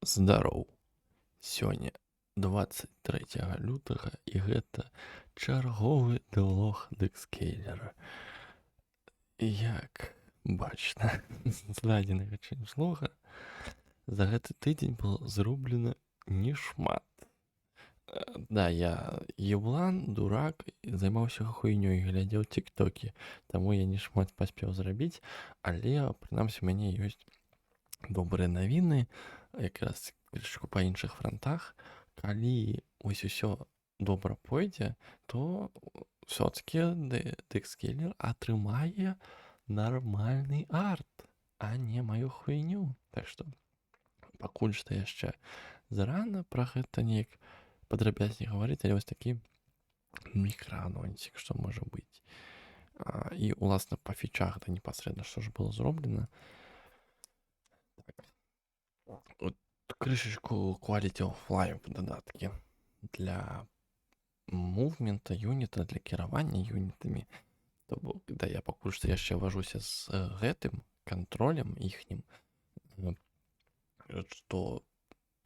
Здароў. Сёння 23 лютага і гэта чарговы дыалог Дэкскейлера. Як бачна з дадзенага чэнджлога, за гэты тыдзень было зроблена не шмат. Да, я еблан, дурак, займаўся хуйнёй, глядзеў тиктокі, таму я не шмат паспеў зрабіць, але прынамсі у мяне ёсць добрыя навіны, якраз крышку па іншых франтах. Калі вось усё добра пойдзе, то все-таки Дэкскейлер атрымае нармальны арт, а не маю хуйню. Так што пакуль што яшчэ зарана пра гэта неяк падрабязней гаварыць, але вось такі мікраанонсік, што можа быць. І уласна па фічах, да непасрэдна што ж было зроблена. От крышечку Quality of Life дадаткі для мувмента юніта, для кіравання юнітамі. То бок, да, я пакуль што яшчэ важуся з гэтым кантролем іхнім, што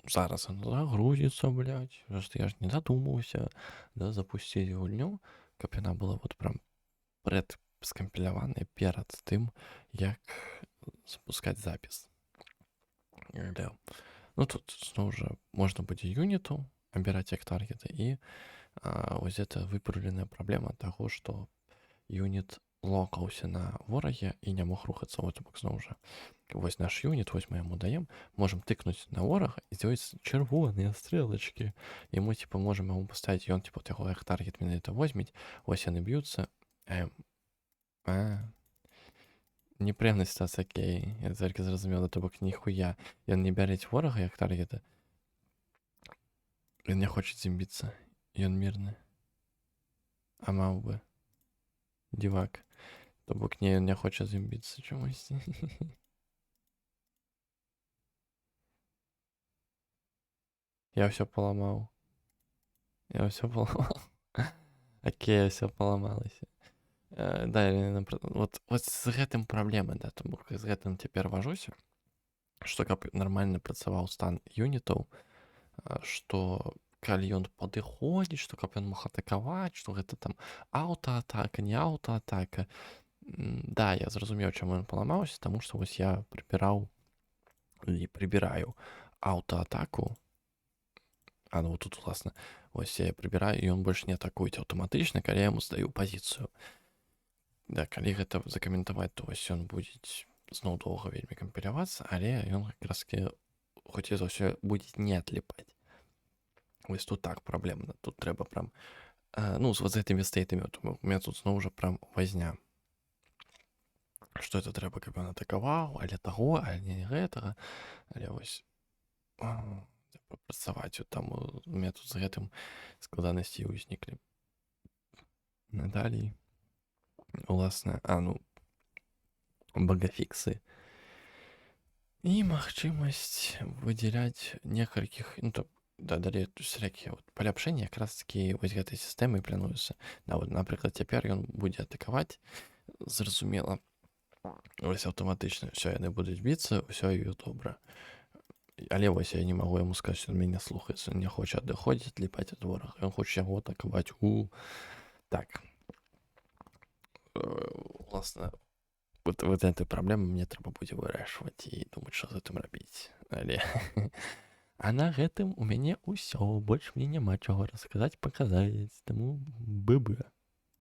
зараз оно загрузіцца, блядь, што я ж не дадумаўся, да, запусціць гульню, каб яна была вот прям скампіляваная перад тым, як запускаць запіс. Ну тут зноў жа можна будзе юніту абіраць як таргеты, і вось гэта выпраўленая праблема таго, што юніт локаўся на вораге і не мог рухацца. Вот бок зноў жа вось наш юніт, вось мы яму даем, можам тыкнуць на ворага і з'явіцца чырвоныя стрэлачкі, і мы типа можам яму паставіць, ён типа яго як таргет менавіта возьмець, вось яны б'юцца. Непрыемная сітуацыя, окей, я толькі зразумела, то бок ніхуя ён не бярэць ворага як таргета, ён не хоча з ім біцца, ён мірны, а маў бы дзівак, то бок не, ён не хоча з ім біцца чамусьці. Я ўсё паламаў. Окей, ўсё паламалася. Да, вот з гэтым праблема, да, то бок з гэтым цяпер важуся, што каб нармальна працаваў стан юнітаў, што калі ён падыходзіць, што каб ён мог атакаваць, што гэта там аўтаатака, не аўтаатака. Да, я зразумеў, чаму ён паламаўся, таму што вось я прыбіраю аўтаатаку. Ну тут уласна вось я прыбіраю, і ён больш не атакуюць аўтаматычна, калі я яму здаю пазіцыю. Да, калі гэта закаментаваць, то вось ён будзе зноў доўга вельмі кампілявацца, але ён якраз-такі хутчэй за ўсё будзе не атліпаць. Вось тут так праблемна, тут трэба прям ну з вот гэтымі стейтамі, у меня тут зноў жа прям вазня, што это трэба, каб ён атакаваў, але таго, але не гэтага, але вось папрацаваць там у меня тут з гэтым складанасці ўзніклі. Далей уласна, багафіксы і магчымасць выдзяляць некалькіх, далей всякія паляпшэнні якраз такі вось гэтай сістэмы плануюцца. Да, вот, напрыклад, цяпер ён будзе атакаваць, зразумела, вось аўтаматычна ўсё, яны будуць біцца, ўсё і добра. Але вось я не магу яму сказаць, што мяне слухаецца, не хоча адыходзіць, атліпаць ад ворага, ён хоча яго атакаваць. Так. Уласна, вот эту праблему мне трэба будзе вырашваць і думаць, што з гэтым рабіць. Але а на гэтым у мяне ўсё, больш мне няма чаго расказаць, паказаць, таму бы.